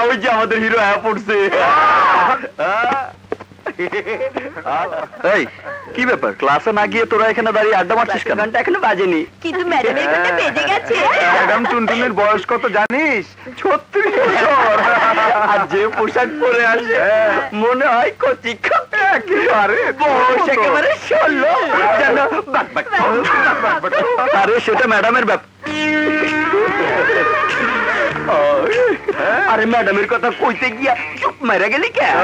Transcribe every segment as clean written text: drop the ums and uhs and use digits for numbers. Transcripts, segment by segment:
ওই যে আমাদের হিরো আয়া পড়ছে। এই কি ব্যাপার, ক্লাসে না গিয়ে তোরা এখানে দাঁড়িয়ে আড্ডা মারছিস কেন? ঘন্টা এখনো বাজেনি, কিন্তু ম্যাডামের ঘন্টা বেজে গেছে। ম্যাডাম টুনটুনের বয়স কত জানিস? 36 বছর। আর যে পোশাক পরে আসে মনে হয় কচি একেবারে বয়স একেবারে 16 যেন আরে সেটা ম্যাডামের ব্যাপার। আরে ম্যাডামের কথা কইতে গিয়া চুপ মারা গেলি কেন?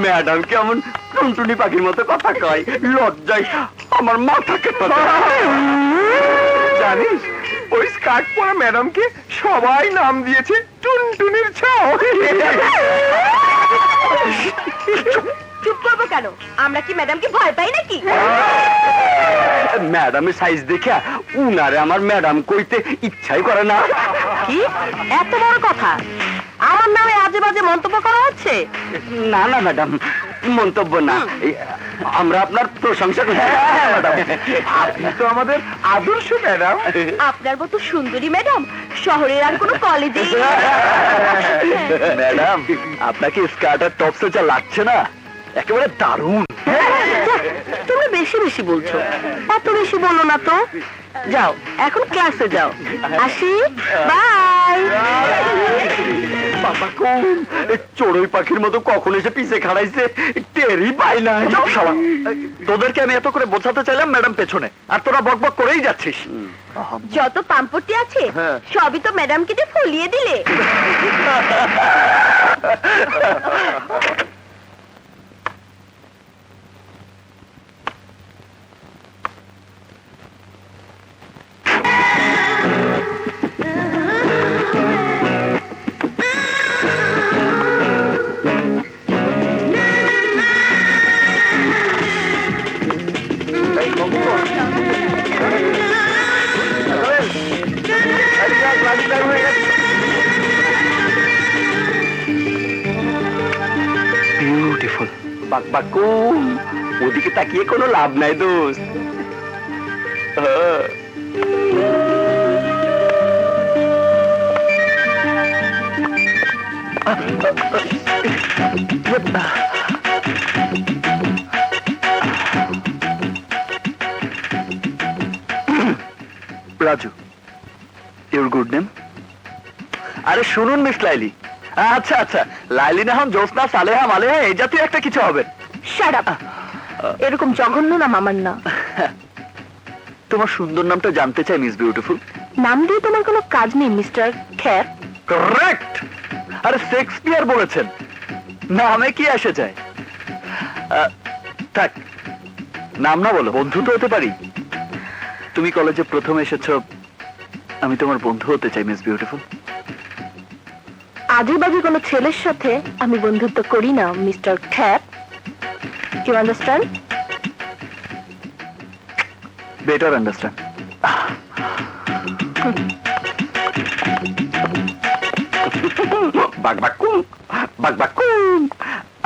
ম্যাডাম কেমন টুনটুনি পাখির মতো কথা কয়, লজ্জায় আমার মাথা কেটে। জানিস ওই স্কার্ট পরা ম্যাডামকে সবাই নাম দিয়েছে টুনটুনির ছাও। চুপ করবো কেন? আমরা কি ম্যাডামকে ভয় পাই নাকি? ম্যাডামের সাইজ দেখে উনারে আমার ম্যাডাম কইতে ইচ্ছাই করে না। কি এত বড় কথা? আমার নামে আজে বাজে মন্তব্য করা হচ্ছে? না না ম্যাডাম, মন্তব্য না, আমরা আপনার প্রশংসা করি। আপনি তো আমাদের আদর্শ ম্যাডাম। আপনার মতো সুন্দরী ম্যাডাম শহরের আর কোনো কলেজে। ম্যাডাম আপনাকে স্কার্ট আর টপসে যা লাগছে না, একেবারে দারুণ। তুমি বেশি বেশি বলছো, এত বেশি বলো না তো। যাও এখন ক্লাসে যাও, আসি, বাই। বাবা কোন চড়ুই পাখির মতো কখন এসে পিছে খাড়াইছে টেরই পাই না। তোদেরকে আমি এত করে বোঝাতে চাইলাম ম্যাডাম পেছনে, আর তোরা বকবক করেই যাচ্ছিস। যত পাম্পটি আছে সবই তো ম্যাডামকে দিয়ে ফুলিয়ে দিলে। বিউটিফুল। বাকুম ওদিকে তাকিয়ে কোনো লাভ নাই দোস্ত। Raju, your good name? আরে শুনুন মিস লাইলি। আচ্ছা আচ্ছা, লাইলি না হন জোসনা সালেহা মালেহা এই জাতীয় একটা কিছু হবে। Shut up. এরকম জঘন্য নাম আমার না। তোমার সুন্দর নামটা জানতে চাই মিস বিউটিফুল। নাম দিয়ে তোমার কোনো কাজ নেই মিস্টার খ্যাপ। কারেক্ট। আরে শেক্সপিয়ার বলেছেন নামে কি আসে যায়। থাক, নাম না বলো, বন্ধু তো হতে পারি। তুমি কলেজে প্রথম এসেছো, আমি তোমার বন্ধু হতে চাই মিস বিউটিফুল। আজে বাজে কোনো ছেলের সাথে আমি বন্ধুত্ব করি না মিস্টার খ্যাপ। You understand? Better understand.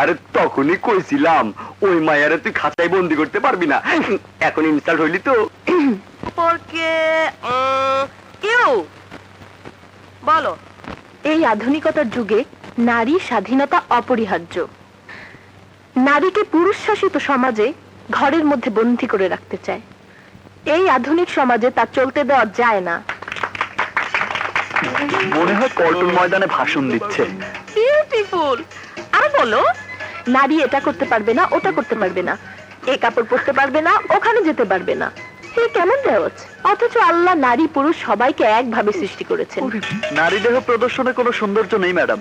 আরে তখনই কইছিলাম ওই মায়ারে তুই খাঁচাই বন্দি করতে পারবি না। এখন ইনস্টল হইলি তো। বলো। এই আধুনিকতার যুগে নারী স্বাধীনতা অপরিহার্য। নারীকে পুরুষ শাসিত সমাজে ঘরের মধ্যে বন্দী করে রাখতে চায়। এই আধুনিক সমাজে তা চলতে দেওয়া যায় না। মনে হয় পল্টন ময়দানে ভাষণ দিচ্ছে। বিউটিফুল। আর বলো, নারী এটা করতে পারবে না, ওটা করতে পারবে না, এ কাপড় পরতে পারবে না, ওখানে যেতে পারবে না। এই কেমন দেওয়াজ? অথচ আল্লাহ নারী পুরুষ সবাইকে একভাবে সৃষ্টি করেছেন। নারী দেহ প্রদর্শনে কোনো সৌন্দর্য নেই ম্যাডাম,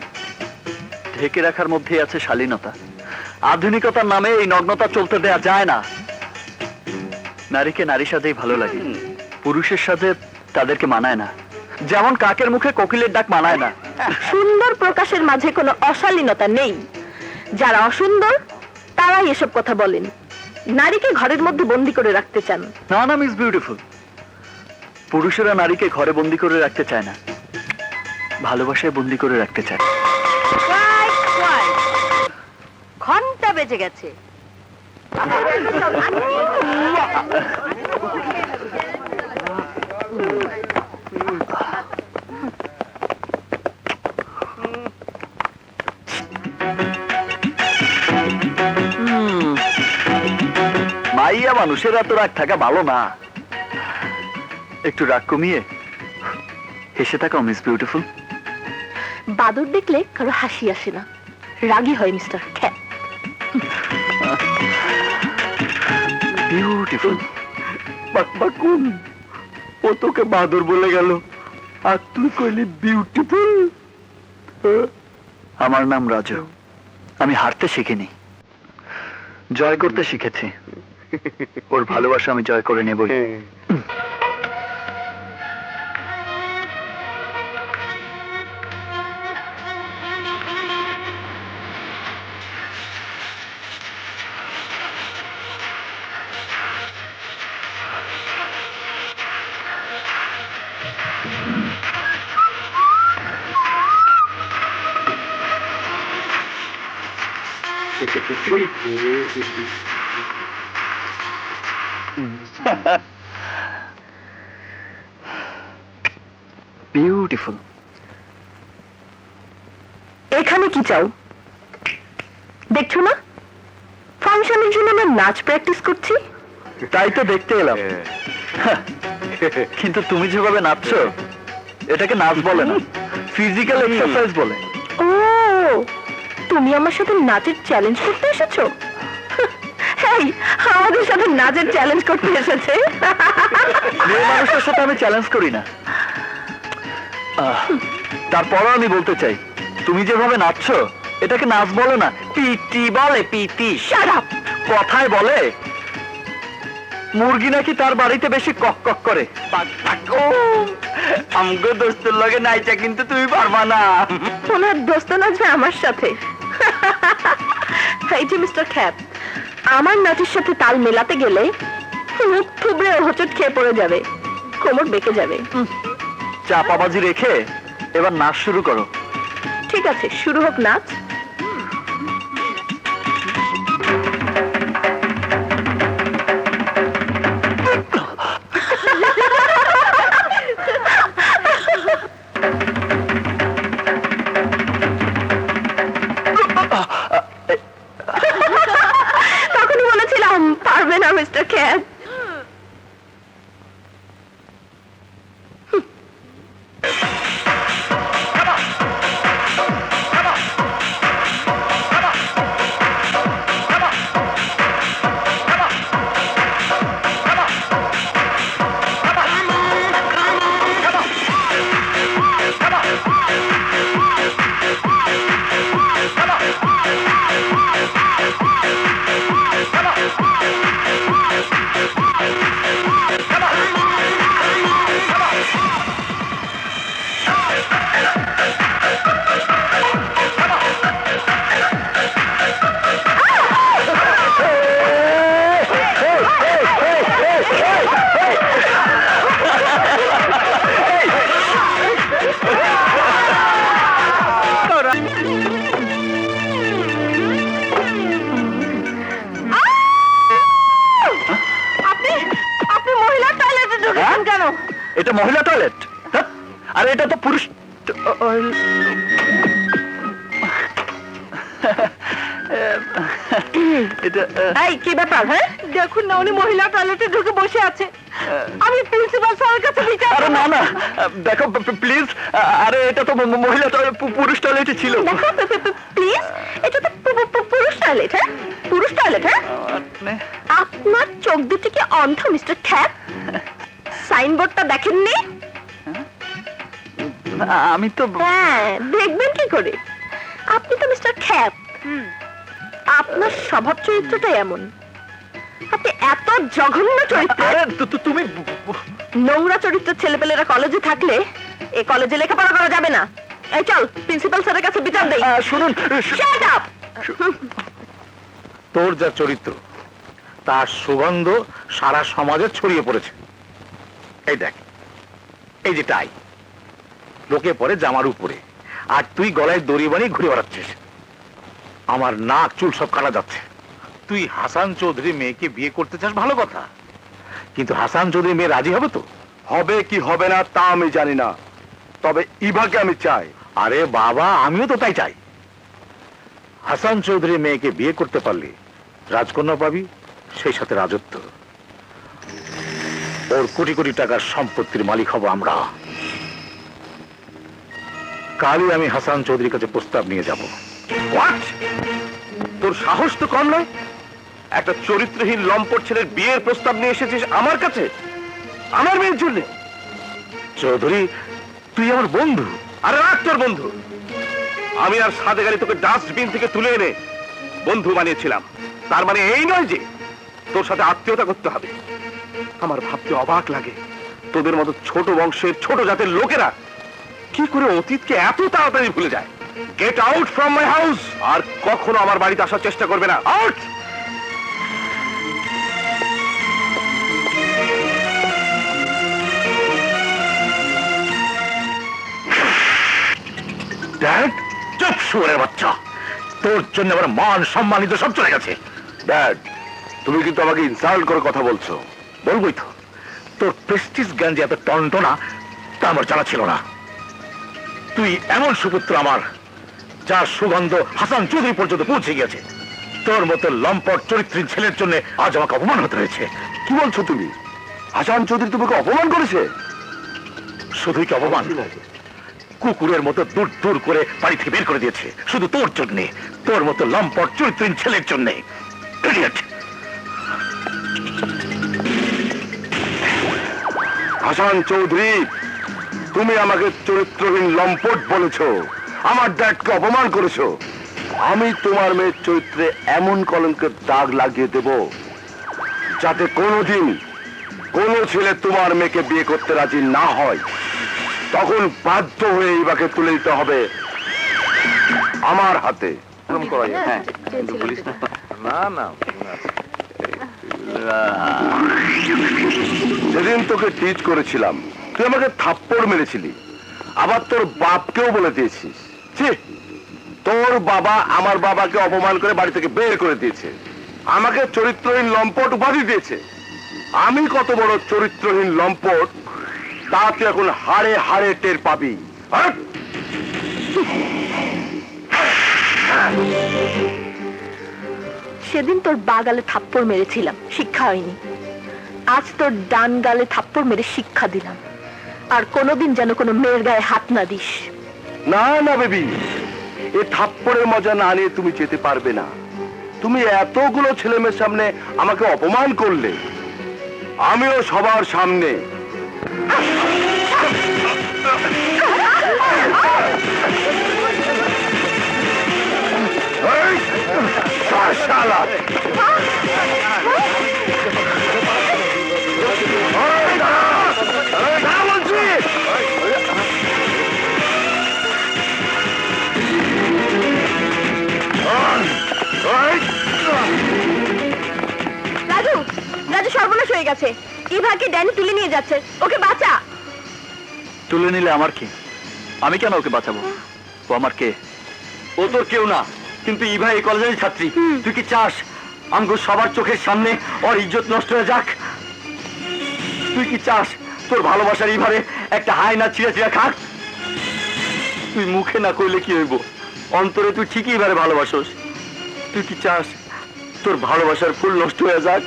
ঢেকে রাখার মধ্যেই আছে শালীনতা। আধুনিকতার নামে এই নগ্নতা চলতে দেয়া যায় না। নারীকে নারী সাজেই ভালো লাগে, পুরুষের সাথে তাদেরকে মানায় না। যেমন কাকের মুখে কোকিলের ডাক মানায় না। সুন্দর প্রকাশের মাঝে কোনো অশালীনতা নেই। যারা অসুন্দর তারাই এসব কথা বলেন, নারীকে ঘরের মধ্যে বন্দী করে রাখতে চান। না না মিস বিউটিফুল, পুরুষেরা নারীকে ঘরে বন্দী করে রাখতে চায় না, ভালোবাসায় বন্দী করে রাখতে চায়। ঘন্টা বেজে গেছে। মাইয়া মানুষের এত রাগ থাকা ভালো না। একটু রাগ কমিয়ে হেসে থাকা মিস বিউটিফুল। বাদর দেখলে কারো হাসি আসে না, রাগী হয় মিস্টার খ্যাপ। বিউটিফুল। বাকুন, ও তোকে বাদর বলে গেল আর তুই কইলি বিউটিফুল। আমার নাম রাজু। আমি হারতে শিখিনি, জয় করতে শিখেছি। ওর ভালোবাসা আমি জয় করে নেবই। বিউটিফুল। এখানে কি চাও? দেখছো না ফাংশনের জন্য আমরা নাচ প্র্যাকটিস করছি। তাই তো দেখতে এলাম। কিন্তু তুমি যেভাবে নাচছো এটাকে নাচ বলে না, ফিজিক্যাল এক্সারসাইজ বলে। ও, তুমি আমার সাথে নাচের চ্যালেঞ্জ করতে এসেছো? এই, আমাদের সাথে নাচের চ্যালেঞ্জ করতে এসেছে। মেয়ে মানুষের সাথে আমি চ্যালেঞ্জ করি না। তারপরও আমি বলতে চাই, তুমি যেভাবে নাচছো এটাকে নাচ বলে না, পিটি বলে। পিটি। Shut up! কথায় বলে মুরগি নাকি তার বাড়িতে বেশি কক কক করে। আমগো দোস্তের লগে নাইচা কিন্তু তুমি পারবা না। ওনার দোস্ত নাচবে আমার সাথে। এই যে মিস্টার খ্যাপ, আমার নাচের সাথে তাল মেলাতে গেলে মুখ থুবড়ে হোঁচট খেয়ে পড়ে যাবে, কোমর বেঁকে যাবে। চাপাবাজি রেখে এবার নাচ শুরু করো। ঠিক আছে, শুরু হোক নাচ। তখনই বলেছিলাম পারবে না মিস্টার খ্যাপ। আপনি মহিলা টয়লেটে ঢুকেছেন কেন? এটা মহিলা টয়লেট, আর এটা তো পুরুষ। এই কি ব্যাপার? হ্যাঁ, দেখুন না, উনি মহিলা টয়লেটে ঢুকে বসে আছে। আমি প্রিন্সিপাল স্যারের কাছে বিচার আরে করব। না না, দেখো প্লিজ। আরে এটা তো মহিলা টয়লেট, পুরুষ টয়লেটে ছিল। দেখো প্লিজ, এটা তো পুরুষ টয়লেট। হ্যাঁ, পুরুষ টয়লেট। হ্যাঁ, আপনার চোখ দুটি কি অন্ধ মিস্টার খ্যাপ? সাইনবোর্ডটা দেখেননি? আমি তো হ্যাঁ, দেখবেন কি করে? আপনি তো মিস্টার খ্যাপ। আপনার স্বভাব চরিত্রটাই এমন। আপনি এত জঘন্য চরিত্র। আরে তুমি নোংরা চরিত্রের ছেলেপেলেরা কলেজে থাকলে এই কলেজে লেখাপড়া করা যাবে না। এই চল, প্রিন্সিপাল স্যারের কাছে বিচার দেই। শুনুন। Shut up! তোর যা চরিত্র তার সুগন্ধ সারা সমাজে ছড়িয়ে পড়েছে। এই দেখ, এই যে টাই লোকে পরে জামার উপরে, আর তুই গলায় দড়ি বানিয়ে ঘুরে বেড়াচ্ছিস। আমার নাক চুল সব কাটা যাচ্ছে। তুই হাসান চৌধুরী মেয়েকে বিয়ে করতে চাস, ভালো কথা, কিন্তু হাসান চৌধুরী মেয়ে রাজি হবে তো? হবে কি হবে না তা আমি জানি না, তবে ইভাকে আমি চাই। আরে বাবা, আমিও তো তাই চাই। হাসান চৌধুরী মেয়েকে বিয়ে করতে পারলে রাজকন্যা পাবি, সেই সাথে রাজত্ব। ওর কোটি কোটি টাকার সম্পত্তির মালিক হব আমরা। কালই আমি হাসান চৌধুরীর কাছে প্রস্তাব নিয়ে যাব। হোয়াট? তোর সাহস তো কম নয়, একটা চরিত্রহীন লম্পট ছেলের বিয়ের প্রস্তাব নিয়ে এসেছিস আমার কাছে, আমার মেয়ের জন্য। চৌধুরী, তুই আমার বন্ধু। আরে রাখ তোর বন্ধু। আমি আর সাদেক আলী তোকে ডাস্টবিন থেকে তুলে এনে বন্ধু বানিয়েছিলাম, তার মানে এই নয় যে তোর সাথে আত্মীয়তা করতে হবে। আমার ভাবতে অবাক লাগে তোদের মতো ছোট বংশের ছোট জাতের লোকেরা কি করে অতীতকে এত তাড়াতাড়ি ভুলে যায়। Get out from my house, আর কখনো আমার বাড়িতে আসার চেষ্টা করবে না। আউট! ড্যাড, চুপ শুয়োরের বাচ্চা। তোর জন্য আমার মান সম্মানিত সব চলে গেছে। ড্যাড, তুমি কিন্তু আমাকে ইনসাল্ট করে কথা বলছো। বলবোই তো, তোর প্রেস্টিজ জ্ঞান যে এত টনটনা তা আমার জানা ছিল না। তুই এমন সুপুত্র আমার, যার সুগন্ধ হাসান চৌধুরী পর্যন্ত পৌঁছে গেছে। তোর মতো লম্পট চরিত্রহীন ছেলের জন্য আজ আমাকে অপমান হতে হয়েছে। কি বলছো তুমি? হাসান চৌধুরী তোমাকে অপমান করেছে? শুধুই কি অপমান, কুকুরের মতো দূর দূর করে বাড়ি থেকে বের করে দিয়েছে শুধু তোর জন্যে, তোর মতো লম্পট চরিত্রহীন ছেলের জন্যে। ইডিয়েট! হাসান চৌধুরী, তুমি আমাকে চরিত্রহীন লম্পট বলেছো, আমার ড্যাডকে অপমান করেছো। আমি তোমার মেয়ের চরিত্রে এমন কলঙ্কের দাগ লাগিয়ে দেব যাতে কোনোদিন কোনো ছেলে তোমার মেয়েকে বিয়ে করতে রাজি না হয়। তখন বাধ্য হয়ে ইবাকে তুলে দিতে হবে আমার হাতে। হ্যাঁ, না না, সেদিন তোকে টিচ করেছিলাম, তুই আমাকে থাপ্পড় মেরেছিলি, আবার তোর বাপকেও বলে দিয়েছিস। ছি, তোর বাবা আমার বাবাকে অপমান করে বাড়ি থেকে বের করে দিয়েছে, আমাকে চরিত্রহীন লম্পট উপাধি দিয়েছে। আমি কত বড় চরিত্রহীন লম্পট তা তুই এখন হাড়ে হাড়ে টের পাবি। হাট! সেদিন তোর বা গালে থাপ্পড় মেরেছিলাম, শিক্ষা হয়নি। আজ তোর ডান গালে থাপ্পড় মেরে শিক্ষা দিলাম। আর কোনোদিন যেন কোনো মেয়ের গায়ে হাত না দিস। না না বেবি, এ থাপ্পড়ের মজা না নিয়ে তুমি যেতে পারবে না। তুমি এতগুলো ছেলেমেয়ের সামনে আমাকে অপমান করলে, আমিও সবার সামনে। এই, শালা! এই, দাঁড়া! এই, দাঁড়া বলছি! রাজু, রাজু, সর্বনাশ হয়ে গেছে। ইভাকে ড্যানি তুলে নিয়ে যাচ্ছে, ওকে বাঁচা। তুলে নিলে আমার কি? আমি কেন ওকে বাঁচাবো? ও আমার কে? ও তোর কেউ না, কিন্তু ইভা এই কলেজের ছাত্রী। তুই কি চাস আমগো সবার চোখের সামনে ওর ইজ্জত নষ্ট হয়ে যাক? তুই কি চাস তোর ভালোবাসার ইভারে একটা হায়না ছিঁড়া ছিঁড়া খাক? তুই মুখে না কইলে কি হইব, অন্তরে তুই ঠিকই ইভারে ভালোবাসোস। তুই কি চাস তোর ভালোবাসার ফুল নষ্ট হয়ে যাক?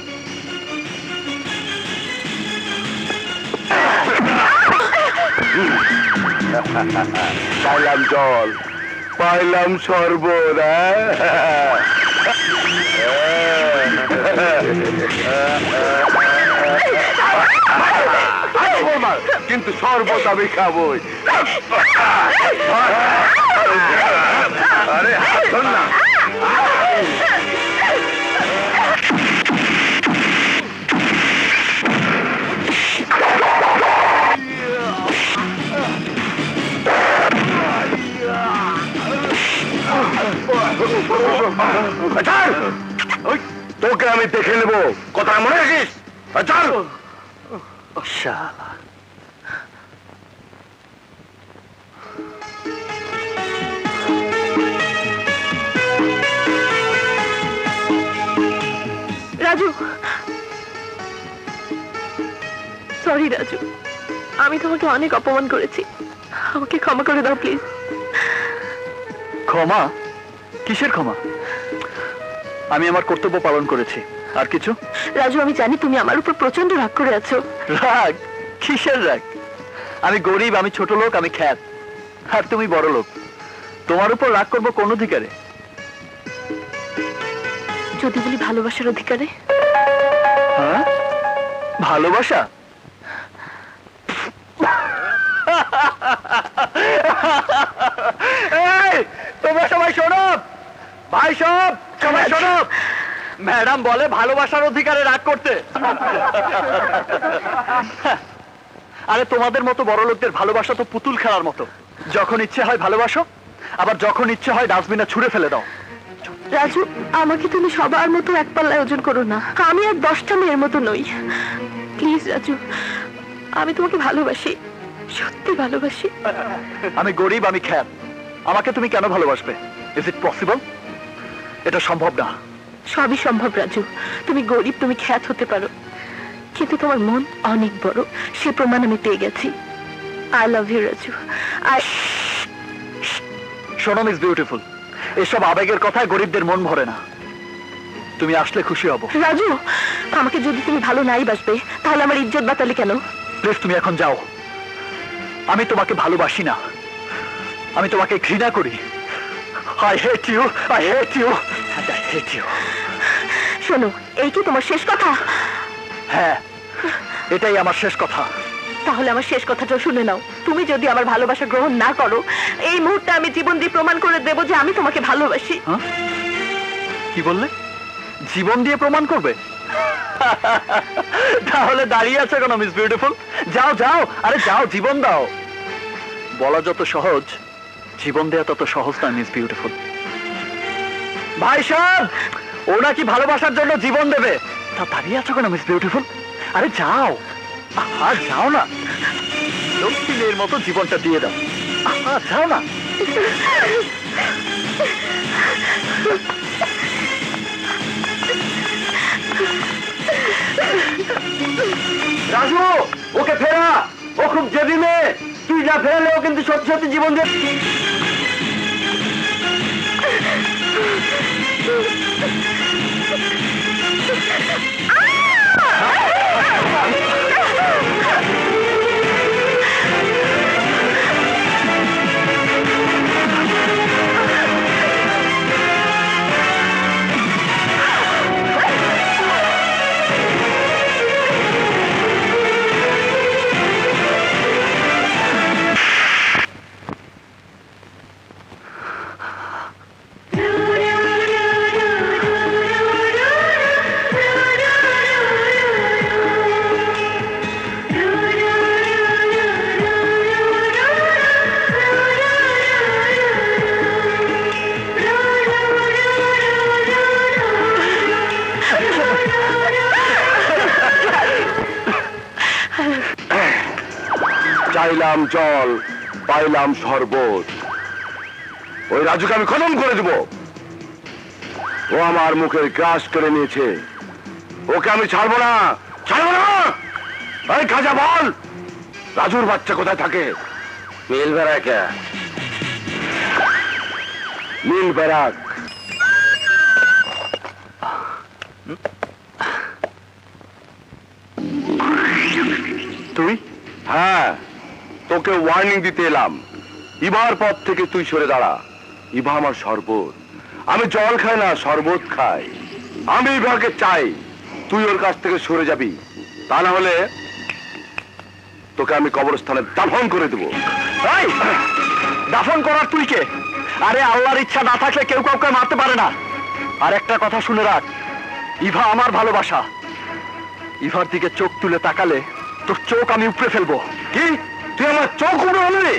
পাইলাম জল, পাইলাম শরবত। কিন্তু শরবত আমি খাবই। আরে হাত ধর না। তোকে আমি দেখে নেব, কথা মনে রাখিস। চল। শালা, রাজু, সরি রাজু, আমি তোমাকে অনেক অপমান করেছি। আমাকে ক্ষমা করে দাও প্লিজ। ক্ষমা? কিসের ক্ষমা? আমি আমার কর্তব্য পালন করেছি, আর কিছু? রাজু, আমি জানি তুমি আমার উপর প্রচন্ড রাগ করে আছো। রাগ? কিসের রাগ? আমি গরিব, আমি ছোট লোক, আমি খ্যাত, আর তুমি বড় লোক। তোমার উপর রাগ করবো কোন অধিকারে? যদি বলি ভালোবাসার অধিকারে। হ্যাঁ, ভালোবাসা? এই, তোমরা সবাই শোনো, ভাই সব সবাই শোনো, ম্যাডাম বলে ভালোবাসার অধিকারে রাগ করতে। আরে তোমাদের মতো বড় লোকদের ভালোবাসা তো পুতুল খেলার মতো, যখন ইচ্ছে হয় ভালোবাসো, আবার যখন ইচ্ছে হয় ডাস্টবিনে ছুঁড়ে ফেলে দাও। রাজু, আমাকে তুমি সবার মতো এক পাল্লায় ওজন করো না। আমি আর 10টা মেয়ের মতো নই। প্লিজ রাজু, আমি তোমাকে ভালোবাসি, সত্যি ভালোবাসি। আমি গরিব, আমি খ্যাত, আমাকে তুমি কেন ভালোবাসবে? Is it possible? এটা সম্ভব না। সবই সম্ভব রাজু। তুমি গরিব, তুমি খ্যাত হতে পারো, কিন্তু তোমার মন অনেক বড়, সে প্রমাণ আমি পেয়ে গেছি। I love you Raju. শোনো মিস বিউটিফুল, এসব আবেগের কথায় গরিবদের মন ভরে না। তুমি আসলে খুশি হব। রাজু, আমাকে যদি তুমি ভালো নাই বাসবে, তাহলে আমার ইজ্জত বাঁচালে কেন? প্লিজ তুমি এখন যাও। আমি তোমাকে ভালোবাসি না, আমি তোমাকে ঘৃণা করি। I hate you, I hate you, I hate you. শোনো, এই কি তোমার শেষ কথা? হ্যাঁ, এটাই আমার শেষ কথা। তাহলে আমার শেষ কথাটা শুনে নাও। তুমি যদি আমার ভালোবাসা গ্রহণ না করো, এই মুহূর্তে আমি জীবন দিয়ে প্রমাণ করে দেব যে আমি তোমাকে ভালোবাসি। হ্যাঁ? কি বললে? জীবন দিয়ে প্রমাণ করবে? তাহলে দাঁড়িয়ে আছে কেন মিস বিউটিফুল? যাও যাও, আরে যাও, জীবন দাও। বলা যত সহজ, জীবন দেয়া তত সহজ না মিস বিউটিফুল। ভাই সাহেব, ও নাকি ভালোবাসার জন্য জীবন দেবে, তা দাঁড়িয়ে আছো কেন মিস বিউটিফুল? আরে যাও, আর যাও না, লক্ষ্মী মেয়ের মতো জীবনটা দিয়ে দাও। যাও না। রাজু, ওকে ফেরা, ও খুব জেদি মেয়ে, তুই যা ফেরালে ও কিন্তু সত্যি সত্যি জীবন দিয়ে। চাইলাম জল, পাইলাম শরবত। ওই রাজুকে আমি খতম করে দেব। ও আমার মুখের গ্রাস কেড়ে নিয়েছে, ওকে আমি ছাড়বো না, ছাড়বো না। এই খাজা বল, রাজুর বাচ্চা কোথায় থাকে? মিল ব্যারাকে। মিল ব্যারাক। তুই? হ্যাঁ, তোকে ওয়ার্নিং দিতে এলাম। ইভার পথ থেকে তুই সরে দাঁড়া। ইভা আমার শরবত, আমি জল খাই না, শরবত খাই। আমি ইভাকে চাই, তুই ওর কাছ থেকে সরে যাবি, তা না হলে তোকে আমি কবরস্থানে দাফন করে দেবো। এই, দাফন করার তুই কে? আরে আল্লাহর ইচ্ছা না থাকলে কেউ কাউকে মারতে পারে না। আর একটা কথা শুনে রাখ, ইভা আমার ভালোবাসা। ইভার দিকে চোখ তুলে তাকালে তোর চোখ আমি উপড়ে ফেলবো। কি? তুই আমার চোখ উপড়ে ফেলবি?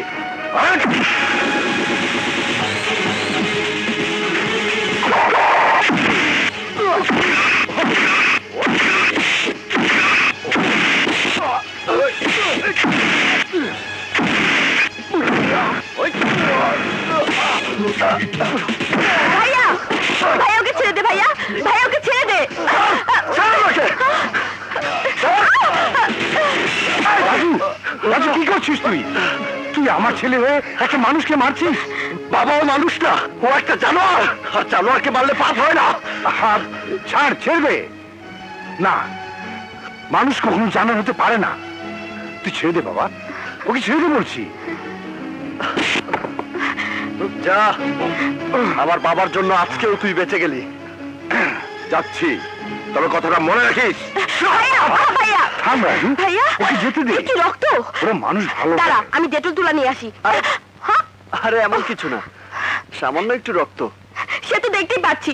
ভাইয়া, ভাইয়া ওকে ছেড়ে দে, ভাইয়া, ভাইয়া ওকে ছেড়ে দে। রাজু, রাজু কি করছিস তুই? তুই আমার ছেলে হয়ে একটা মানুষকে মারছিস? বাবাও মানুষ না, ও একটা জানোয়ার, আর জানোয়ারকে মারলে পাপ হয় না। ছাড়, ছেড়বে। না, মানুষ কখনো জানার হতে পারে না। তুই ছেড়ে দে বাবা, ওকে ছেড়ে দে বলছি। যা, আমার বাবার জন্য আজকেও তুই বেঁচে গেলি। যাচ্ছি, তবে কথাটা মনে রাখিস। ভাইয়া, ভাইয়া, থাম রাজু, ভাইয়া, ওকে যেতে দে। এ কি রক্ত? ওরা মানুষ ভালো। দাঁড়া, আমি ডেটল তুলা নিয়ে আসি। হ্যাঁ, আরে এমন কিছু না, সামান্য একটু রক্ত। সে তো দেখতেই পাচ্ছি,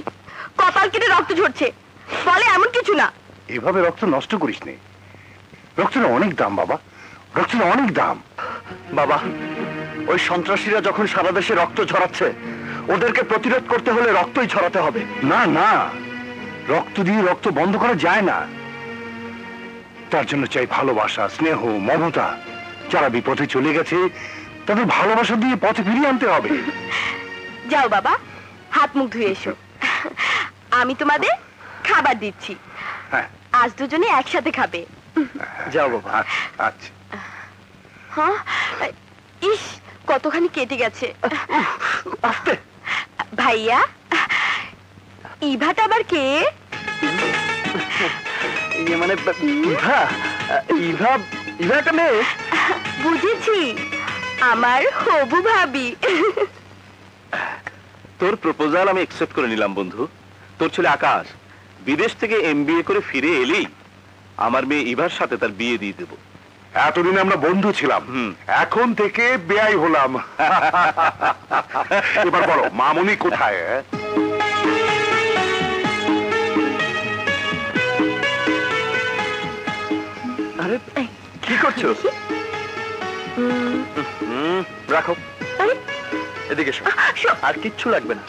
কপাল কেটে রক্ত ঝরছে। বলে এমন কিছু না। এভাবে রক্ত নষ্ট করিস নে। রক্তের অনেক দাম বাবা, রক্তের অনেক দাম। বাবা, ওই সন্ত্রাসীরা যখন সারা দেশে রক্ত ঝরাচ্ছে, ওদেরকে প্রতিরোধ করতে হলে রক্তই ঝরাতে হবে। না না, রক্ত দিয়ে রক্ত বন্ধ করা যায় না। তার জন্য চাই ভালোবাসা, স্নেহ, মমতা। যারা বিপথে চলে গেছে তাদের ভালোবাসা দিয়ে পথে ফিরিয়ে আনতে হবে। যাও বাবা, হাত মুখ ধুয়ে এসো। আমি তোমাদের খাবার দিচ্ছি, হ্যাঁ, আজ দুজনে একসাথে খাবে। যাও বাবা। আচ্ছা। হ্যাঁ, ইস, কতখানি কেটে গেছে। আস্তে। ভাইয়া, ইভাটা আবার কে? ইয়ে মানে ইভা, ইভা, ইভা একটা মেয়ে। বুঝেছি, আমার হবু ভাবি। তোর প্রপোজাল আমি একসেপ্ট করে নিলাম বন্ধু। তোর ছেলে আকাশ বিদেশ থেকে এমবিএ করে ফিরে এলেই আমার মেয়ে ইভার সাথে তার বিয়ে দিয়ে দেবো। এতদিন আমরা বন্ধু ছিলাম, এখন থেকে বেয়াই হলাম। এবার বলো মামুনি কোথায়? আরে কি করছো? রাখো, আরে, এদিকে এসো। আর কিচ্ছু লাগবে না।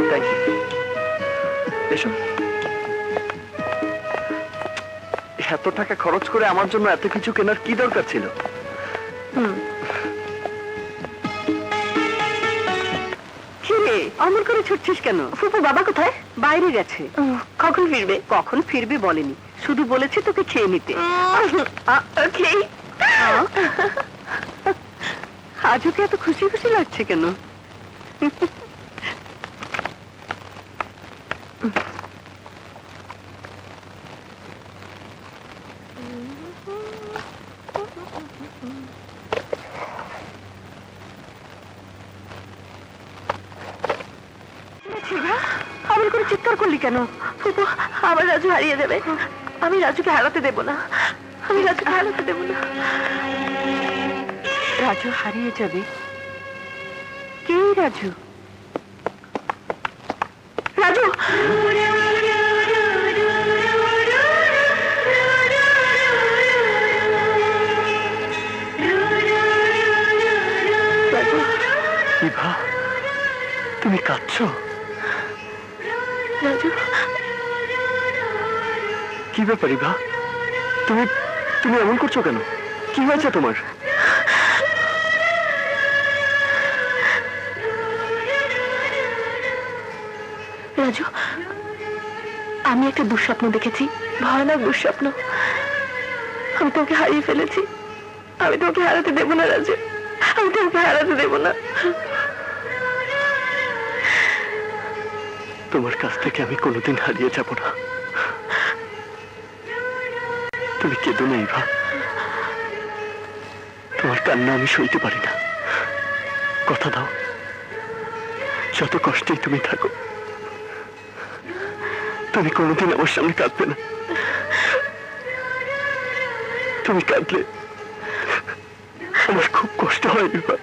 Thank you. এসো। এত টাকা খরচ করে আমার জন্য এত কিছু কেনার কি দরকার ছিল? কিরে, অমন করে ছুটছিস কেন? ফুপু বাবা কোথায়? বাইরে গেছে। কখন ফিরবে? কখন ফিরবে বলেনি, শুধু বলেছে তোকে খেয়ে নিতে। আজ ওকে এত খুশি খুশি লাগছে কেন? অমন করে চিৎকার করলি কেন? ফুপু, আমার রাজু হারিয়ে যাবে। আমি রাজুকে হারাতে দেব না, আমি রাজুকে হারাতে দেব না। রাজু হারিয়ে যাবে? কে রাজু? রাজু, রাজু, ইভা, তুমি কাঁদছো? রাজু, কি ব্যাপার ইভা? তুমি তুমি এমন করছো কেন? কি হয়েছে তোমার? রাজু, আমি একটা দুঃস্বপ্ন দেখেছি, ভয়ানক দুঃস্বপ্ন। আমি তোকে হারিয়ে ফেলেছি। আমি তোকে হারাতে দেব না রাজু, আমি তোকে হারাতে দেব না। তোমার কাছ থেকে আমি কোনোদিন হারিয়ে যাব না। তুমি কেঁদো না ইভা, তোমার কান্না আমি সইতে পারি না। কথা দাও, যত কষ্টেই তুমি থাকো, তুমি কোনোদিন আমার সামনে কাঁদবে না। তুমি কাঁদলে আমার খুব কষ্ট হয় ইভা।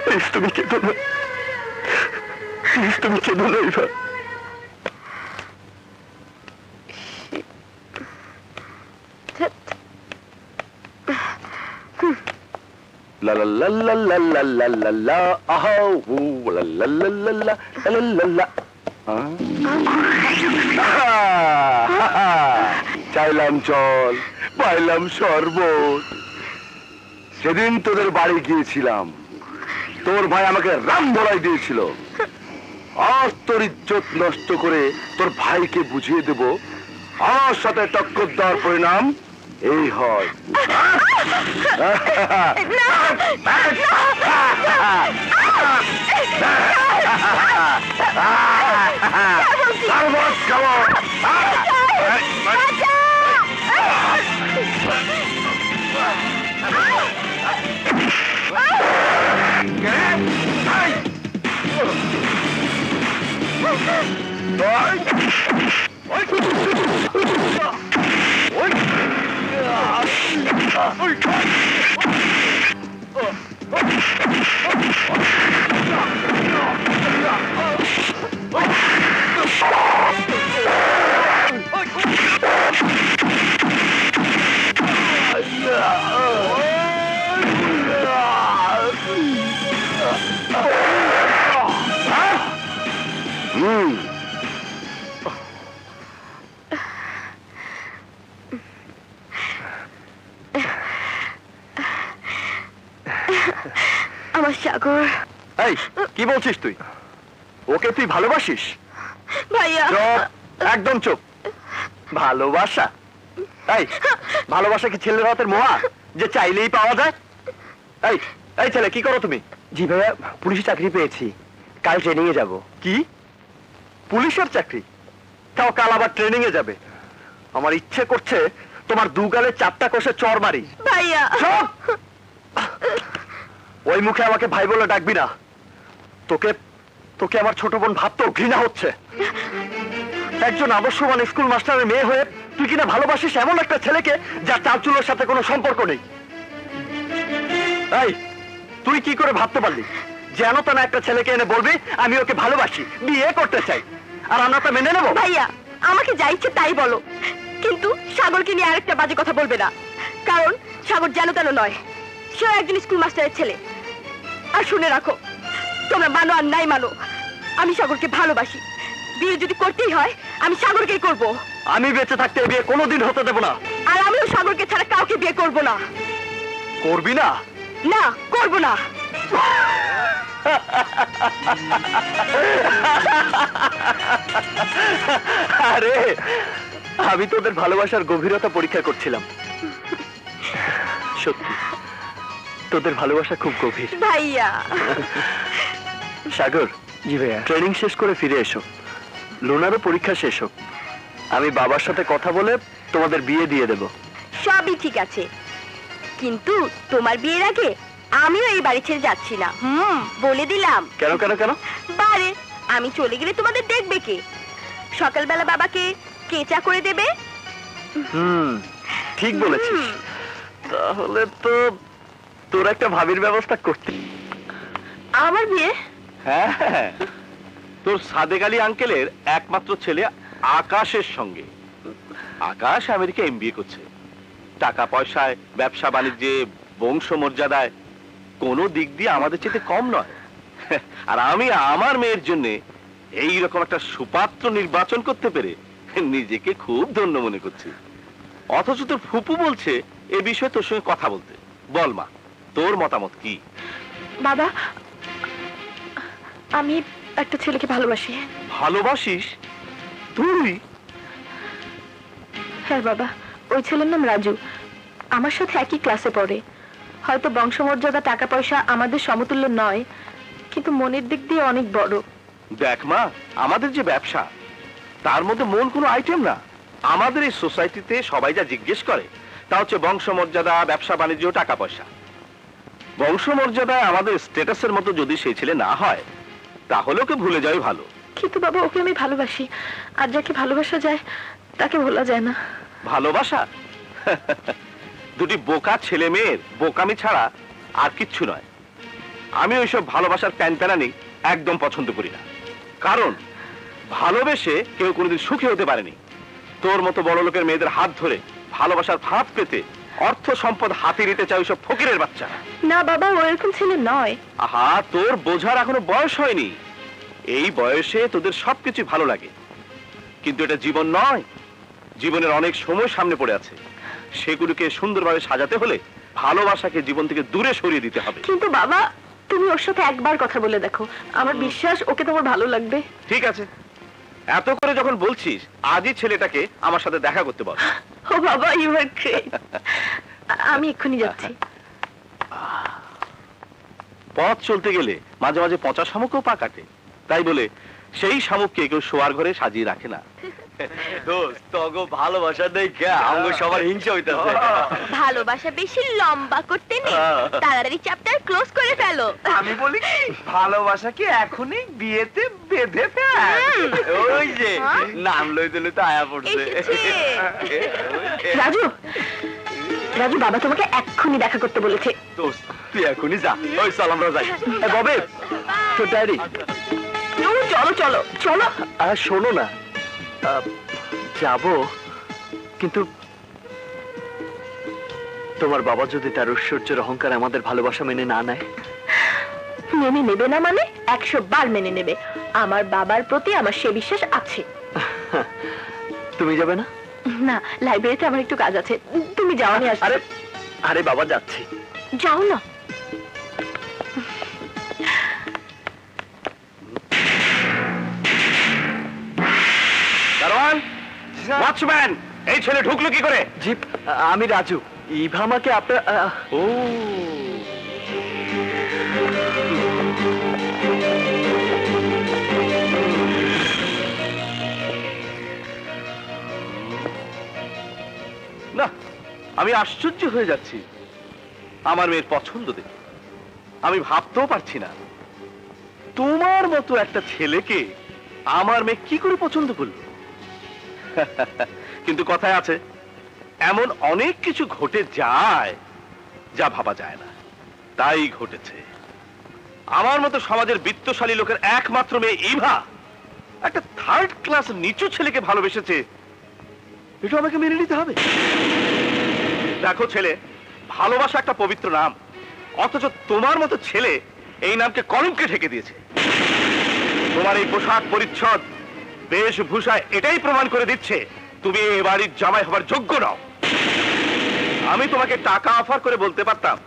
প্লিজ তুমি কেঁদো না, প্লিজ তুমি কেঁদো না ইভা। লা লা লা লা লা লা লা লা লা, আহা উ লা লা লা লা লা লা লা লা। চাইলাম জল, পাইলাম শরবত। সেদিন তোদের বাড়ি গিয়েছিলাম, তোর ভাই আমাকে রাম বলাই দিয়েছিল। আজ তোর ইজ্জত নষ্ট করে তোর ভাইকে বুঝিয়ে দেব আমার সাথে টক্কর দেওয়ার পরিণাম এই হয়। সর্বত খাবো। আমার সাগর এই কি বলছিস তুই? ওকে তুই ভালোবাসিস? ভাইয়া চুপ, একদম চুপ। ভালোবাসা? এই ভালোবাসা কি ছেলের হাতের মোয়া যে চাইলেই পাওয়া যায়? এই এই ছেলে কি করো তুমি? জি ভাইয়া, পুলিশে চাকরি পেয়েছি, কাল ট্রেনিং এ যাব। কি পুলিশের চাকরি? তাও কাল আবার ট্রেনিং এ যাবে? আমার ইচ্ছে করছে তোমার দু গালে 4টা কষে চড় মারি। ভাইয়া চুপ! ওই মুখে আমাকে ভাই বলে ডাকবি না। তোকে তোকে আমার ছোট বোন ভাবতেও ঘৃণা হচ্ছে। একজন আদর্শবান স্কুল মাস্টারের মেয়ে হয়ে তুই কিনা ভালোবাসিস এমন একটা ছেলেকে যার চালচুলোর সাথে কোনো সম্পর্ক নেই। এই তুই কি করে ভাবতে পারলি যেন তা না একটা ছেলেকে এনে বলবি আমি ওকে ভালোবাসি, বিয়ে করতে চাই, আর আমরা তা মেনে নেবো? ভাইয়া আমাকে যা ইচ্ছে তাই বলো, কিন্তু সাগরকে নিয়ে আরেকটা বাজে কথা বলবে না, কারণ সাগর যেন তেন নয়, সেও একজন স্কুল মাস্টারের ছেলে। আর শুনে রাখো, তোমরা মানো আর নাই মানো, আমি সাগরকে ভালোবাসি। বিয়ে যদি করতেই হয় আমি সাগরকেই করব। আমি বেঁচে থাকতে এই বিয়ে কোনোদিন হতে দেবো না। আর আমিও সাগরকে ছাড়া কাউকে বিয়ে করব না। করবি না? না, করব না। আরে আমি তোদের ভালোবাসার গভীরতা পরীক্ষা করছিলাম। সত্যি তোদের ভালোবাসা খুব গভীর। ভাইয়া সাগর, জি ভাইয়া। ট্রেনিং শেষ করে ফিরে এসো, লুনারও পরীক্ষা শেষ হোক। আমি বাবার সাথে কথা বলে তোমাদের বিয়ে দিয়ে দেব। সবই ঠিক আছে, কিন্তু তোমার বিয়ের আগে আমিও এই বাড়ি ছেড়ে যাচ্ছি না। বলে দিলাম। কেন কেন কেন? বারে আমি চলে গেলে তোমাদের দেখবে কে? সকালবেলা বাবাকে কে চা করে দেবে? ঠিক বলেছিস। তাহলে তো তোর একটা ভাবির ব্যবস্থা করতে। আমার বিয়ে? হ্যাঁ, তোর সাদেক আলী আঙ্কেলের একমাত্র ছেলে আকাশের সঙ্গে। আকাশ আমেরিকা এমবিএ করছে। টাকা পয়সায়, ব্যবসা বাণিজ্যে, বংশ মর্যাদায় কোনো দিক দিয়ে আমাদের চেয়ে কম নয়। আর আমি আমার মেয়ের জন্য এইরকম একটা সুপাত্র নির্বাচন করতে পেরে নিজেকে খুব ধন্য মনে করছি। অথচ তোর ফুপু বলছে এ বিষয়ে তোর সঙ্গে কথা বলতে। বল মা, তোর মতামত কি? বাবা, আমি একটা ছেলেকে ভালোবাসি। ভালোবাসিস তুই? হ্যাঁ বাবা, ওই ছেলের নাম রাজু, আমার সাথে একই ক্লাসে পড়ে। হয়তো বংশমর্যাদা, টাকা পয়সা আমাদের সমতুল্য নয়, কিন্তু মনের দিক দিয়ে অনেক বড়। দেখ মা, আমাদের যে ব্যবসা তার মধ্যে মন কোনো আইটেম না। আমাদের এই সোসাইটিতে সবাই যা জিজ্ঞেস করে তা হচ্ছে বংশমর্যাদা, ব্যবসা বাণিজ্য, টাকা পয়সা। বংশমর্যাদায় আমাদের স্ট্যাটাসের মতো যদি সেই ছেলে না হয় তাহলে ওকে ভুলে যাওয়াই ভালো। কিন্তু বাবা, ওকে আমি ভালোবাসি, আর যাকে ভালোবাসা যায় তাকে ভোলা যায় না। ভালোবাসা দুটি বোকা ছেলে মেয়ের বোকামি ছাড়া আর কিচ্ছু নয়। আমি ওইসব ভালোবাসার প্যানপ্যানানি একদম পছন্দ করি না, কারণ ভালোবেসে কেউ কোনোদিন সুখী হতে পারেনি। তোর মতো বড় লোকের মেয়েদের হাত ধরে ভালোবাসার ফাঁদ পেতে অর্থ সম্পদ হাতে নিতে চাই ওইসব ফকিরের বাচ্চা। না বাবা, ও এরকম ছেলে নয়। আহা, তোর বোঝার এখনো বয়স হয়নি। এই বয়সে তোদের সবকিছু ভালো লাগে, কিন্তু এটা জীবন নয়। জীবনের অনেক সময় সামনে পড়ে আছে, সেগুলোকে সুন্দরভাবে সাজাতে হলে ভালোবাসাকে জীবন থেকে দূরে সরিয়ে দিতে হবে। কিন্তু বাবা, তুমি ওর সাথে একবার কথা বলে দেখো, আমার বিশ্বাস ওকে তোমার ভালো লাগবে। ঠিক আছে, এত করে যখন বলছিস আজই ছেলেটাকে আমার সাথে দেখা করতে বল। ও বাবা, ইউ আর গ্রেট। আমি এক্ষুনি যাচ্ছি। পথ চলতে গেলে মাঝে মাঝে পচা শামুকও পা কাটে, তাই বলে সেই শামুককে কেউ শোয়ার ঘরে সাজিয়ে রাখে না। দোস্ত তগো ভালোবাসা দেখে আমগো সবার হিংসা হইতাছে। ভালোবাসা বেশি লম্বা করতে নেই, তাড়াতাড়ি চ্যাপ্টার ক্লোজ করে ফেলো। আমি বলি কি ভালোবাসা কি এখনই বিয়েতে বেঁধে ফেল? ওই যে নাম লইতে লইতে আয়া পড়ছে। রাজু, রাজু বাবা তোমাকে এক্ষুনি দেখা করতে বলেছে। দোস্ত তুই এখনই যা। ওই চল আমরা যাই। ববে তোর ডায়েরি। চলো চলো চলো। আর শোনো না, যাব, কিন্তু তোমার বাবা যদি তার ঐশ্বর্যের অহংকার আমাদের ভালোবাসা মেনে না নেয়? মেনে নেবে না মানে 100 বার মেনে নেবে। আমার বাবার প্রতি আমার সে বিশ্বাস আছে। তুমি যাবে না? না, লাইব্রেরিতে আমার একটু কাজ আছে, তুমি যাও, আমি আসছি। আরে আরে বাবা, যাচ্ছি। যাও না। দারোয়ান, ওয়াচম্যান, এই ছেলে ঢুকলো কি করে? জি, আমি রাজু। ইভা আমাকে আপনার ও, না, আমি আশ্চর্য হয়ে যাচ্ছি আমার মেয়ের পছন্দ দেখে। আমি ভাবতেও পারছি না তোমার মতো একটা ছেলেকে আমার মেয়ে কি করে পছন্দ করলো। কিন্তু কথায় আছে, এমন অনেক কিছু ঘটে যায় যা ভাবা যায় না, তাই ঘটেছে। আমার মতো সমাজের বিত্তশালী লোকের একমাত্র মেয়ে ইভা একটা থার্ড ক্লাস নিচু ছেলেকে ভালোবেসেছে, এটা আমাকে মেনে নিতে হবে। দেখো ছেলে, ভালোবাসা একটা পবিত্র নাম, অথচ তোমার মতো ছেলে এই নামকে কলঙ্কে ঢেকে দিয়েছে। তোমার এই পোশাক পরিচ্ছদ বেশভূষায় এটাই প্রমাণ করে দিচ্ছে তুমি এ বাড়ির জামাই হবার যোগ্য নও। আমি তোমাকে টাকা অফার করে বলতে পারতাম,